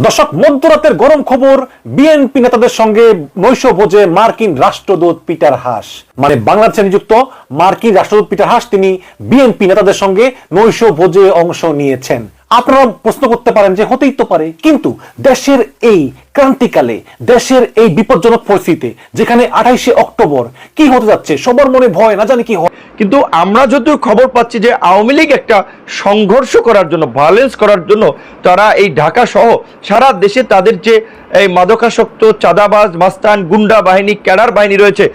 দর্শক, মধ্যরাতের গরম খবর, বিএনপি নেতাদের সঙ্গে নৈশভোজে মার্কিন রাষ্ট্রদূত পিটার হাস। মানে বাংলাদেশে নিযুক্ত মার্কিন রাষ্ট্রদূত পিটার হাস তিনি বিএনপি নেতাদের সঙ্গে নৈশভোজে অংশ নিয়েছেন। আপনারা প্রশ্ন করতে পারেন যে হতেই তো পারে, কিন্তু দেশের এই ক্রান্তিকালে, দেশের এই বিপজ্জনক পরিস্থিতিতে যেখানে 28শে অক্টোবর কি হতে যাচ্ছে সবার মনে ভয়, না জানি কি হয়। কিন্তু আমরা যদিও খবর পাচ্ছি যে আওয়ামী লীগ একটা সংঘর্ষ করার জন্য, ভায়োলেন্স করার জন্য তারা এই ঢাকা সহ সারা দেশে তাদের যে এই মাদকাসক্ত চাঁদাবাজ মাস্তান গুন্ডা বাহিনী, ক্যাডার বাহিনী রয়েছে,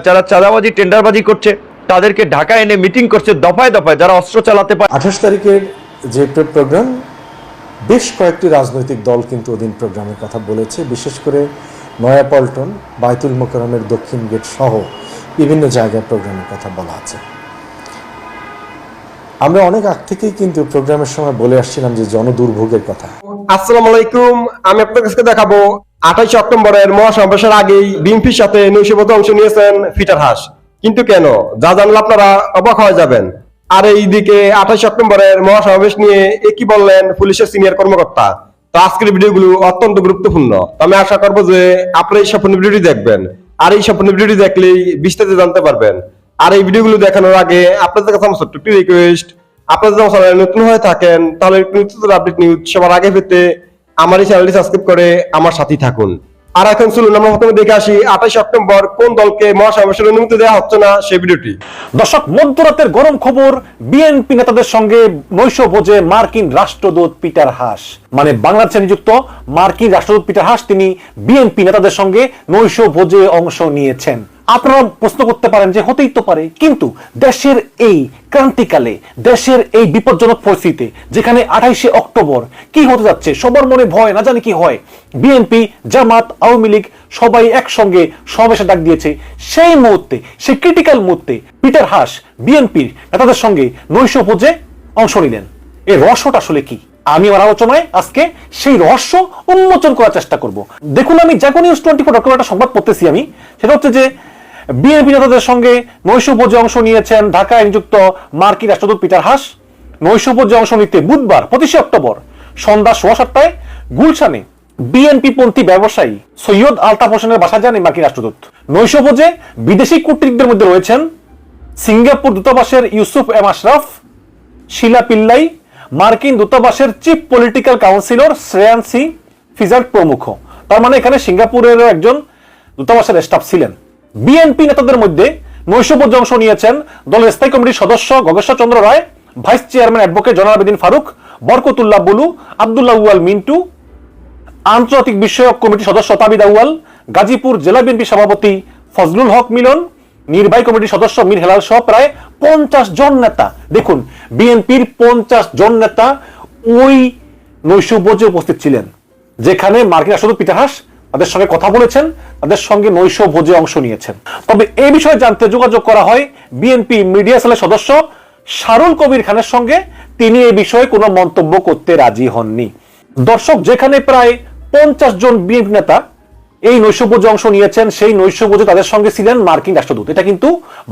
যারা চাঁদাবাজি টেন্ডারবাজি করছে, তাদেরকে ঢাকা এনে মিটিং করছে দফায় দফায়, যারা অস্ত্র চালাতে পারে। 28 তারিখের যে প্রোগ্রাম, বেশ কয়েকটি রাজনৈতিক দল কিন্তু ওদিন প্রোগ্রামের কথা বলেছে। বিশেষ করে নয়াপল্টন, বায়তুল মোকাররমের দক্ষিণ গেট সহ বিভিন্ন জায়গায় প্রোগ্রামের কথা বলা আছে। আমরা অনেক আগ থেকেই কিন্তু প্রোগ্রামের সময় বলে আসছিলাম যে জনদুর্ভোগের কথা। আসসালামু আলাইকুম, আমি আপনাদের কাছে দেখাবো 28 অক্টোবরের মহাসমাবেশের আগেই বিএনপির সাথে নৈশভোজে অংশ নিয়েছেন পিটার হাস। কিন্তু কেন, যা জানলে আপনারা অবাক হয়ে যাবেন। আর এইদিকে 28 অক্টোবরের মহাসমাবেশ নিয়ে কি বললেন পুলিশের সিনিয়র কর্মকর্তা। তো আজকের ভিডিওগুলো অত্যন্ত গুরুত্বপূর্ণ। আমি আশা করবো যে আপনারা এই সম্পূর্ণ ভিডিওটি দেখবেন, আর এই সম্পূর্ণ ভিডিওটি দেখলেই বিস্তারিত জানতে পারবেন। আর এই ভিডিওগুলো দেখানোর আগে আপনাদের কাছে আমার ছোট্ট একটি রিকোয়েস্ট, আপনারা যদি চ্যানেলে নতুন হয়ে থাকেন তাহলে নতুন আপডেট নিউজ সবার আগে পেতে আমার এই চ্যানেলটি সাবস্ক্রাইব করে আমার সাথেই থাকুন। আর এখন চলুন আমরা প্রথমে দেখে আসি 28 অক্টোবর কোন দলকে মহাসমাবেশের অনুমতি দেওয়া হচ্ছে না সেই ভিডিওটি। দর্শক, মধ্যরাতের গরম খবর, বিএনপি নেতাদের সঙ্গে নৈশভোজে মার্কিন রাষ্ট্রদূত পিটার হাস। মানে বাংলাদেশে নিযুক্ত মার্কিন রাষ্ট্রদূত পিটার হাস তিনি বিএনপি নেতাদের সঙ্গে নৈশভোজে অংশ নিয়েছেন। আপনারা প্রশ্ন করতে পারেন যে হতেই তো পারে, কিন্তু দেশের এই ক্রান্তিকালে, দেশের এই বিপজ্জনক পরিস্থিতিতে যেখানে 28শে অক্টোবর কি হতে যাচ্ছে সবার মনে ভয়, না জানি কি হয়। বিএনপি, জামাত, আওয়ামী লীগ সবাই একসঙ্গে সমাবেশে ডাক দিয়েছে। সেই মুহূর্তে, সেই ক্রিটিক্যাল মুহূর্তে পিটার হাস বিএনপির নেতাদের সঙ্গে নৈশভোজে অংশ নিলেন। এই রহস্যটা আসলে কি? আমি আমার আলোচনায় আজকে সেই রহস্য উন্মোচন করার চেষ্টা করব। দেখুন, আমি জাগো নিউজ 24 একটা সংবাদ পড়তেছি আমি, সেটা হচ্ছে যে বিএনপি নেতাদের সঙ্গে নৈশভোজে অংশ নিয়েছেন ঢাকায় নিযুক্ত মার্কিন রাষ্ট্রদূত পিটার হাস। নৈশভোজে অংশ নিতে বুধবার 25শে অক্টোবর সন্ধ্যা 7:15 গুলশানে বিএনপি পন্থী ব্যবসায়ী সৈয়দ আলতাফ হোসেনের বাসায় যান এই মার্কিন রাষ্ট্রদূত। নৈশভোজে বিদেশি কূটনীতিকদের মধ্যে রয়েছেন সিঙ্গাপুর দূতাবাসের ইউসুফ এম আশরাফ, শিলা পিল্লাই, মার্কিন দূতাবাসের চিফ পলিটিক্যাল কাউন্সিলর শ্রেয়ান সি ফিজার্ট প্রমুখ। তার মানে এখানে সিঙ্গাপুরের একজন দূতাবাসের স্টাফ ছিলেন। বিএনপি নেতাদের মধ্যে নৈশভোজে অংশ নিয়েছেন দলের স্থায়ী কমিটির সদস্য গবেশ্বর চন্দ্র রায়, vice chairman advocate জনাল Abedin Faruk, Barkatullah blue, Abdullah উয়াল Mintu, আন্তর্জাতিক বিষয়ক কমিটির সদস্য তাবিদ আউয়াল, গাজীপুর জেলা বিএনপি সভাপতি ফজলুল হক মিলন, নির্বাহী কমিটির সদস্য মীর হেলাল সহ প্রায় 50 জন নেতা। দেখুন, বিএনপির 50 জন নেতা ওই নৈশভোজে উপস্থিত ছিলেন, যেখানে মার্কিন রাষ্ট্রদূত পিটার হাস তাদের সঙ্গে কথা বলেছেন, তাদের সঙ্গে নৈশভোজে অংশ নিয়েছেন। তবে এই বিষয়ে জানতে যোগাযোগ করা হয় বিএনপি মিডিয়া সেলের সদস্য শারুল কবির খানের সঙ্গে। তিনি এই বিষয়ে কোনো মন্তব্য করতে রাজি হননি। দর্শক, যেখানে প্রায় 50 জন বিএনপি নেতা এই নৈশভোজে অংশ নিয়েছেন, সেই নৈশভোজে তাদের সঙ্গে ছিলেন মার্কিন রাষ্ট্রদূত। এটা কিন্তু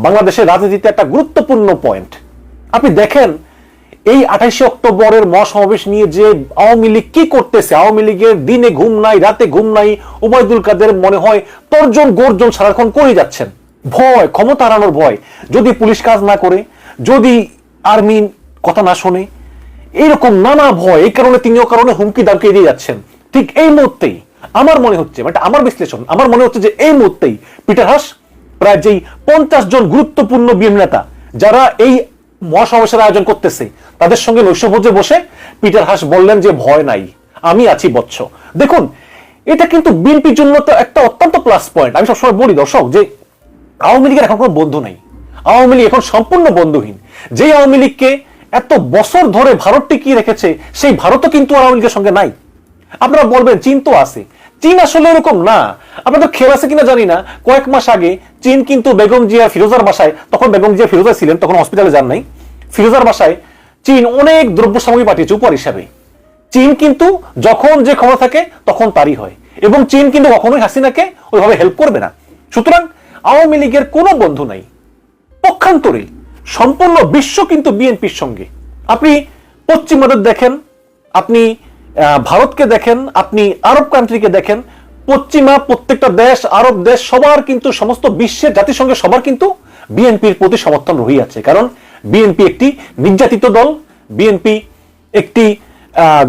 বাংলাদেশের রাজনীতিতে একটা গুরুত্বপূর্ণ পয়েন্ট। আপনি দেখেন এই 28শে অক্টোবরের মহাসমাবেশ নিয়ে যে আওয়ামী লীগ কি করতেছে, আওয়ামী লীগের দিনে ঘুম নাই, রাতে ঘুম নাই। ওবায়দুল কাদের মনে হয় তর্জন গর্জন সারাক্ষণ করে যাচ্ছেন। ভয়, ক্ষমতা হারানোর ভয়, যদি পুলিশ কাজ না করে, যদি আর্মি কথা না শোনে, এইরকম নানা ভয়। এই কারণে তিনিও কারণে হুমকি দামকে দিয়ে যাচ্ছেন। ঠিক এই মুহূর্তেই আমার মনে হচ্ছে, মানে আমার বিশ্লেষণ, আমার মনে হচ্ছে যে এই মুহূর্তেই পিটার হাস প্রায় যেই 50 জন গুরুত্বপূর্ণ বিএনপি নেতা যারা এই মহাসমাবেশের আয়োজন করতেছে তাদের সঙ্গে নৈশভোজে বসে পিটার হাস বললেন যে ভয় নাই, আমি আছি বৎস। দেখুন, এটা কিন্তু বিএনপির জন্য তো একটা অত্যন্ত প্লাস পয়েন্ট। আমি সবসময় বলি দর্শক যে আওয়ামী লীগের এখন কোনো বন্ধু নাই, আওয়ামী লীগ এখন সম্পূর্ণ বন্ধুহীন। যে আওয়ামী লীগকে এত বছর ধরে ভারত টিকিয়ে রেখেছে, সেই ভারতও কিন্তু আওয়ামী লীগের সঙ্গে নাই। আপনারা বলবেন চীন তো আছে, চীন আসলে এরকম না। আপনাদের খেয়াল আছে কিনা জানি না, কয়েক মাস আগে চীন কিন্তু বেগম জিয়া ফিরোজার বাসায়, তখন বেগম জিয়া ফিরোজা ছিলেন, তখন হসপিটালে যান নাই, ফিরোজার বাসায় চীন অনেক দ্রব্য সামগ্রী পাঠিয়েছে উপহার হিসাবে। চীন কিন্তু যখন যে ক্ষমতা থাকে তখন তারই হয়, এবং চীন কিন্তু কখনোই হাসিনাকে ওইভাবে হেল্প করবে না। সুতরাং আওয়ামী লীগের কোনো বন্ধু নাই, পক্ষান্তরে সম্পূর্ণ বিশ্ব কিন্তু বিএনপির সঙ্গে। আপনি পশ্চিমাদের দেখেন, আপনি ভারতকে দেখেন, আপনি আরব কান্ট্রিকে দেখেন, পশ্চিমা প্রত্যেকটা দেশ, আরব দেশ, সবার কিন্তু, সমস্ত বিশ্বের জাতিসংঘের সবার কিন্তু বিএনপির প্রতি সমর্থন রহিয়াছে। কারণ বিএনপি একটি নির্যাতিত দল, বিএনপি একটি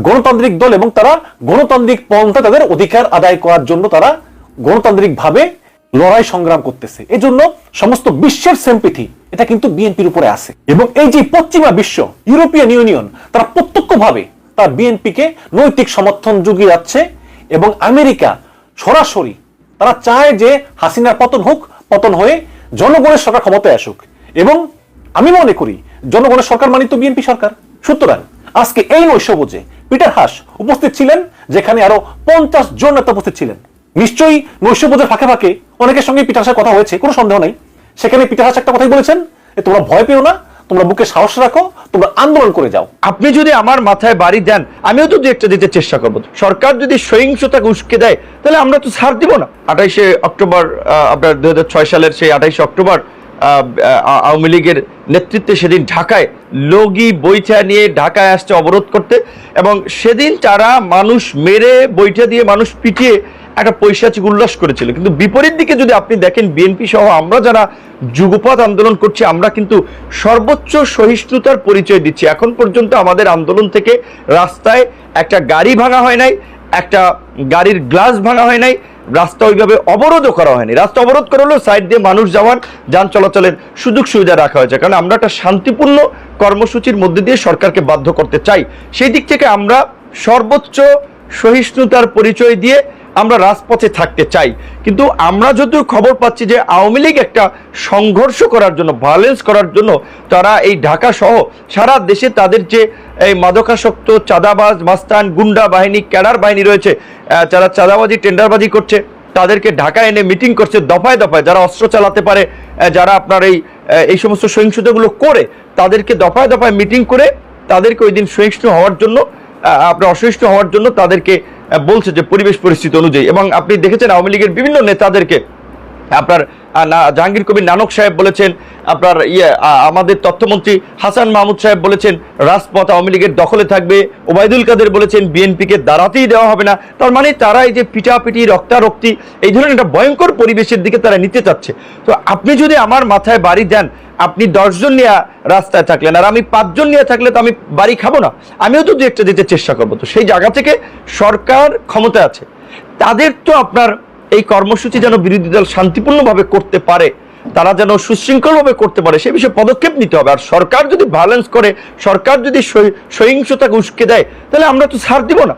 গণতান্ত্রিক দল, এবং তারা গণতান্ত্রিক পন্থা তাদের অধিকার আদায় করার জন্য তারা গণতান্ত্রিক ভাবে লড়াই সংগ্রাম করতেছে। এজন্য সমস্ত বিশ্বের সিম্প্যাথি এটা কিন্তু বিএনপির উপরে আছে। এবং এই যে পশ্চিমা বিশ্ব, ইউরোপিয়ান ইউনিয়ন, তারা প্রত্যক্ষভাবে তার বিএনপিকে নৈতিক সমর্থন জুগিয়ে যাচ্ছে। এবং আমেরিকা সরাসরি তারা চায় যে হাসিনার পতন হোক, পতন হয়ে জনগণের সরকার ক্ষমতায় আসুক। এবং আমি মনে করি জনগণের সরকার মানে তো বিএনপি সরকার। সুতরাং আজকে এই নৈশভোজে পিটার হাস উপস্থিত ছিলেন, যেখানে আরো 50 জন নেতা উপস্থিত ছিলেন। নিশ্চয়ই নৈশভোজের ফাঁকে ফাঁকে অনেকের সঙ্গে পিটার হাসের কথা হয়েছে, কোনো সন্দেহ নাই। সেখানে পিটার হাস একটা কথাই বলেছেন, তোমরা ভয় পেও না, তোমরা বুকে সাহস রাখো, তোমরা আন্দোলন করে যাও। আপনি যদি আমার মাথায় বাড়ি দেন, আমিও তো দু একটা দিতে চেষ্টা করবো। সরকার যদি সহিংসতাকে উস্কে দেয়, তাহলে আমরা তো ছাড় দিব না। 28শে অক্টোবর আপনার 2006 সালের সেই 28শে অক্টোবর আওয়ামী লীগের নেতৃত্বে সেদিন ঢাকায় লগি বৈঠা নিয়ে ঢাকায় আসছে অবরোধ করতে, এবং সেদিন তারা মানুষ মেরে, বৈঠা দিয়ে মানুষ পিটিয়ে একটা পৈশাচিক উল্লাস করেছিল। কিন্তু বিপরীত দিকে যদি আপনি দেখেন, বিএনপি সহ আমরা যারা যুগপৎ আন্দোলন করছি, আমরা কিন্তু সর্বোচ্চ সহিষ্ণুতার পরিচয় দিচ্ছি। এখন পর্যন্ত আমাদের আন্দোলন থেকে রাস্তায় একটা গাড়ি ভাঙা হয় নাই, একটা গাড়ির গ্লাস ভাঙা হয় নাই, রাস্তা ওইভাবে অবরোধও করা হয়নি। রাস্তা অবরোধ করা হলেও সাইড দিয়ে মানুষ যাওয়ার, যান চলাচলের সুযোগ সুবিধা রাখা হয়েছে। কারণ আমরা একটা শান্তিপূর্ণ কর্মসূচির মধ্যে দিয়ে সরকারকে বাধ্য করতে চাই। সেই দিক থেকে আমরা সর্বোচ্চ সহিষ্ণুতার পরিচয় দিয়ে আমরা রাজপথে থাকতে চাই। কিন্তু আমরা যদিও খবর পাচ্ছি যে আওয়ামী লীগ একটা সংঘর্ষ করার জন্য, ভায়োলেন্স করার জন্য তারা এই ঢাকা সহ সারা দেশে তাদের যে এই মাদকাসক্ত, চাঁদাবাজ, মাস্তান, গুন্ডা বাহিনী, ক্যাডার বাহিনী রয়েছে, যারা চাঁদাবাজি, টেন্ডারবাজি করছে, তাদেরকে ঢাকায় এনে মিটিং করছে দফায় দফায়। যারা অস্ত্র চালাতে পারে, যারা আপনার এই সমস্ত সহিংসতাগুলো করে, তাদেরকে দফায় দফায় মিটিং করে তাদেরকে ওই দিন সহিষ্ণু হওয়ার জন্য, আপনার অসহিষ্ণু হওয়ার জন্য তাদেরকে বলছে যে পরিবেশ পরিস্থিতি অনুযায়ী। এবং আপনি দেখেছেন আওয়ামী লীগের বিভিন্ন নেতাদেরকে, আপনার জাহাঙ্গীর কবির নানক সাহেব বলেছেন, আপনার আমাদের তথ্যমন্ত্রী হাসান মাহমুদ সাহেব বলেছেন রাজপথ আওয়ামী লীগের দখলে থাকবে, ওবায়দুল কাদের বলেছেন বিএনপিকে দাঁড়াতেই দেওয়া হবে না। তার মানে তারা এই যে পিটাপিটি, রক্তারক্তি, এই ধরনের একটা ভয়ঙ্কর পরিবেশের দিকে তারা নিতে চাচ্ছে। তো আপনি যদি আমার মাথায় বাড়ি দেন, আপনি 10 জন নিয়ে রাস্তায় থাকলেন, আর আমি 5 জন নিয়ে থাকলে তো আমি বাড়ি খাবো না, আমিও তো দু একটা দিতে চেষ্টা করবো। তো সেই জায়গা থেকে সরকার ক্ষমতা আছে, তাদের তো আপনার এই কর্মসূচি যেন বিরোধী দল শান্তিপূর্ণভাবে করতে পারে, তারা যেন সুশৃঙ্খলভাবে করতে পারে, সে বিষয়ে পদক্ষেপ নিতে হবে। আর সরকার যদি ভায়োলেন্স করে, সরকার যদি সহিংসতাকে উস্কে দেয়, তাহলে আমরা তো ছাড় দিব না।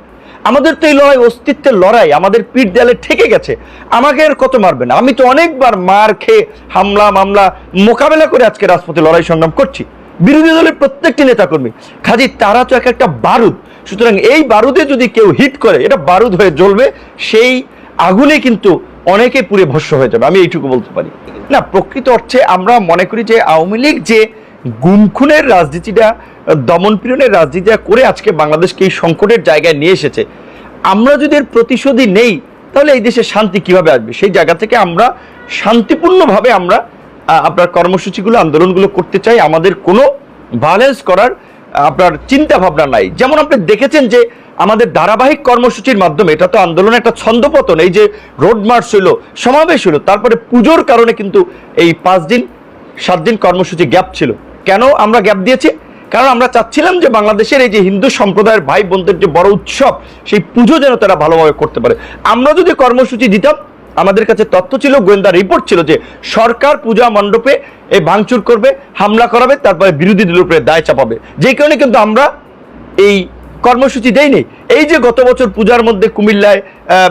আমাদের তো এই লড়াই অস্তিত্বের লড়াই, আমাদের পিঠ দেয়ালে ঠেকে গেছে, আমাকে আর কত মারবে না। আমি তো অনেকবার মার খেয়ে, হামলা মামলা মোকাবেলা করে আজকে রাজপথে লড়াই সংগ্রাম করছি। বিরোধী দলের প্রত্যেকটি নেতাকর্মী, কাজী তারা তো এক একটা বারুদ। সুতরাং এই বারুদে যদি কেউ হিট করে, এটা বারুদ হয়ে জ্বলবে, সেই আগুনে কিন্তু অনেকে পুড়ে ভস্ম হয়ে যাবে, আমি এইটুকু বলতে পারি। না, প্রকৃত অর্থে আমরা মনে করি যে আওয়ামী লীগ যে গুম খুনের রাজনীতিটা, দমন পীড়নের রাজনীতিটা করে আজকে বাংলাদেশকে এই সংকটের জায়গায় নিয়ে এসেছে, আমরা যদি এর প্রতিশোধই নেই, তাহলে এই দেশে শান্তি কিভাবে আসবে? সেই জায়গা থেকে আমরা শান্তিপূর্ণভাবে আমরা আপনার কর্মসূচিগুলো, আন্দোলনগুলো করতে চাই। আমাদের কোনো ভায়োলেন্স করার আপনার চিন্তা ভাবনা নাই। যেমন আপনি দেখেছেন যে আমাদের ধারাবাহিক কর্মসূচির মাধ্যমে, এটা তো আন্দোলনের একটা ছন্দপতন, এই যে রোড মার্চ হইলো, সমাবেশ হইলো, তারপরে পুজোর কারণে কিন্তু এই 5 দিন 7 দিন কর্মসূচি গ্যাপ ছিল। কেন আমরা গ্যাপ দিয়েছি? কারণ আমরা চাচ্ছিলাম যে বাংলাদেশের এই যে হিন্দু সম্প্রদায়ের ভাই বোনদের যে বড় উৎসব, সেই পুজো যেন তারা ভালোভাবে করতে পারে। আমরা যদি কর্মসূচি দিতাম, আমাদের কাছে তথ্য ছিল, গোয়েন্দা রিপোর্ট ছিল যে সরকার পূজা মণ্ডপে এই ভাঙচুর করবে, হামলা করাবে, তারপরে বিরোধী দলের উপরে দায় চাপাবে। যেই কারণে কিন্তু আমরা এই কর্মসূচি দেয়নি। এই যে গত বছর পূজার মধ্যে কুমিল্লায়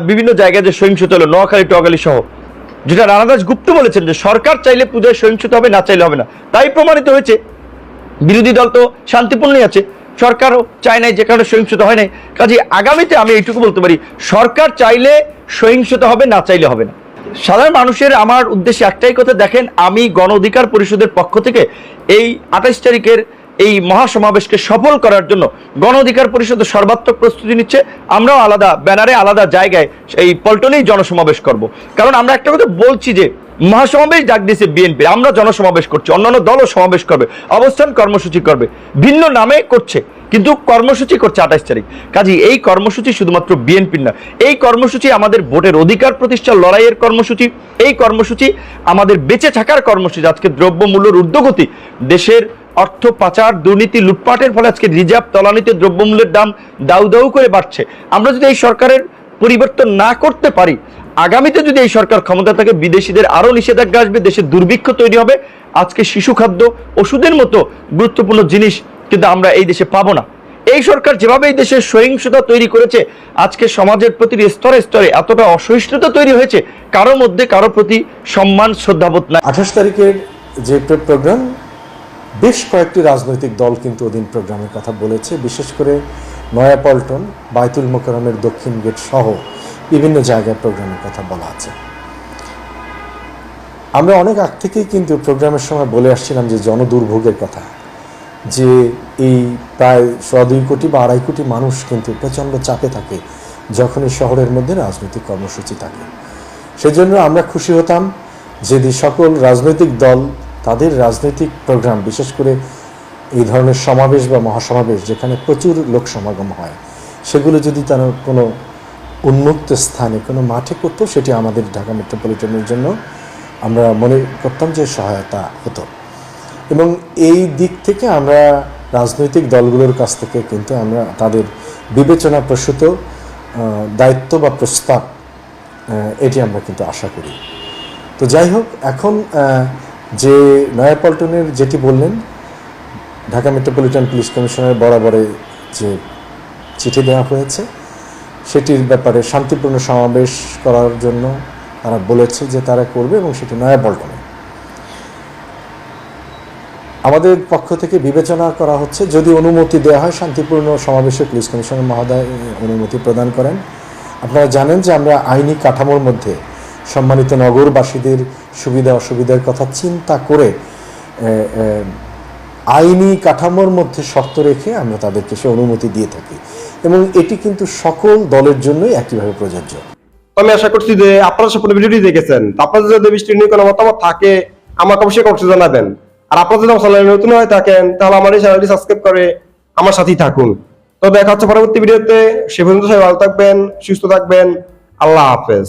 বিভিন্ন জায়গায় যে সহিংসতা হলো, নোয়াখালী টোয়াখালী সহ, যেটা রানা দাস গুপ্ত বলেছেন যে সরকার চাইলে পূজায় সহিংসতা হবে, না চাইলে হবে না, তাই প্রমাণিত হয়েছে। বিরোধী দল তো শান্তিপূর্ণই আছে, সরকারও চায় নাই, যে কারণে সহিংসতা হয় নাই। কাজে আগামীতে আমি এইটুকু বলতে পারি, সরকার চাইলে সহিংসতা হবে, না চাইলে হবে না। সাধারণ মানুষের আমার উদ্দেশ্যে একটাই কথা, দেখেন, আমি গণ অধিকার পরিষদের পক্ষ থেকে এই 28 তারিখের এই মহাসমাবেশকে সফল করার জন্য গণ অধিকার পরিষদ সর্বাত্মক প্রস্তুতি নিচ্ছে। আমরাও আলাদা ব্যানারে, আলাদা জায়গায় এই পল্টনেই জনসমাবেশ করব। কারণ আমরা একটা কথা বলছি যে মহাসমাবেশ ডাক দিয়েছে বিএনপি, আমরা জনসমাবেশ করছি, অন্যান্য দলও সমাবেশ করবে, অবস্থান কর্মসূচি করবে, ভিন্ন নামে করছে কিন্তু কর্মসূচি করছে 28 তারিখ। কাজী এই কর্মসূচি শুধুমাত্র বিএনপির না, এই কর্মসূচি আমাদের ভোটের অধিকার প্রতিষ্ঠার লড়াইয়ের কর্মসূচি, এই কর্মসূচি আমাদের বেঁচে থাকার কর্মসূচি। আজকে দ্রব্যমূল্যের ঊর্ধ্বগতি, দেশের অর্থ পাচার, দুর্নীতি, লুটপাটের ফলে আজকে রিজার্ভ তলানিতে দ্রব্যমূল্যের দাম দাউ দাউ করে বাড়ছে। আমরা যদি এই সরকারের পরিবর্তন না করতে পারি, আগামীতে যদি এই সরকার ক্ষমতা থাকে, বিদেশিদের আরো নিষেধাজ্ঞা আসবে, দেশের দুর্ভিক্ষ তৈরি হবে। আজকে শিশু খাদ্য, ওষুধের মতো গুরুত্বপূর্ণ জিনিস কিন্তু আমরা এই দেশে পাবো না। এই সরকার যেভাবে এই দেশের সহিংসতা তৈরি করেছে, আজকে সমাজের প্রতিটি স্তরে স্তরে এতটা অসহিষ্ণুতা তৈরি হয়েছে, কারোর মধ্যে কারো প্রতি সম্মান শ্রদ্ধাবোধ নাই। 28 তারিখের যে প্রোগ্রাম, বেশ কয়েকটি রাজনৈতিক দল কিন্তু ওদিন প্রোগ্রামের কথা বলেছে। বিশেষ করে নয়াপল্টন, বায়তুল মোকাররমের দক্ষিণ গেট সহ বিভিন্ন জায়গায় প্রোগ্রামের কথা বলা আছে। আমরা অনেক আগ থেকেই কিন্তু প্রোগ্রামের সময় বলে আসছিলাম যে জনদুর্ভোগের কথা, যে এই প্রায় 2.25 কোটি বা 2.5 কোটি মানুষ কিন্তু প্রচণ্ড চাপে থাকে যখন এই শহরের মধ্যে রাজনৈতিক কর্মসূচি থাকে। সেজন্য আমরা খুশি হতাম যদি সকল রাজনৈতিক দল তাদের রাজনৈতিক প্রোগ্রাম, বিশেষ করে এই ধরনের সমাবেশ বা মহাসমাবেশ যেখানে প্রচুর লোক সমাগম হয়, সেগুলো যদি তারা কোনো উন্মুক্ত স্থানে কোনো মাঠে করতো, সেটি আমাদের ঢাকা মেট্রোপলিটনের জন্য আমরা মনে করতাম যে সহায়তা হতো। এবং এই দিক থেকে আমরা রাজনৈতিক দলগুলোর কাছ থেকে কিন্তু আমরা তাদের বিবেচনা প্রসূত দায়িত্ব বা প্রস্তাব এটি আমরা কিন্তু আশা করি। তো যাই হোক, এখন যে নয়াপল্টনের যেটি বললেন, ঢাকা মেট্রোপলিটন পুলিশ কমিশনার বরাবরে যে চিঠি দেওয়া হয়েছে, সেটির ব্যাপারে শান্তিপূর্ণ সমাবেশ করার জন্য তারা বলেছে যে তারা করবে, এবং সেটি নয়াপল্টনে। আমাদের পক্ষ থেকে বিবেচনা করা হচ্ছে, যদি অনুমতি দেওয়া হয় শান্তিপূর্ণ সমাবেশে, পুলিশ কমিশনার মহোদয় অনুমতি প্রদান করেন। আপনারা জানেন যে আমরা আইনি কাঠামোর মধ্যে সম্মানিত নগরবাসীদের সুবিধা অসুবিধার কথা চিন্তা করে আইনি কাঠামোর মধ্যে শর্ত রেখে আমরা তাদেরকে সে অনুমতি দিয়ে থাকি, এবং এটি কিন্তু সকল দলের জন্যই একইভাবে প্রযোজ্য। আমি আশা করছি যে আপনারা সম্পূর্ণ ভিডিওটি দেখেছেন। আপনাদের যদি বিষয়টি নিয়ে কোনো মতামত থাকে আমাকে অবশ্যই কমেন্টে জানাবেন। আর আপনারা যদি আমার চ্যানেলে নতুন হয়ে থাকেন তাহলে আমার এই চ্যানেলটি সাবস্ক্রাইব করে আমার সাথেই থাকুন। তো দেখা হচ্ছে পরবর্তী ভিডিওতে। সে পর্যন্ত সবাই ভালো থাকবেন, সুস্থ থাকবেন। আল্লাহ হাফেজ।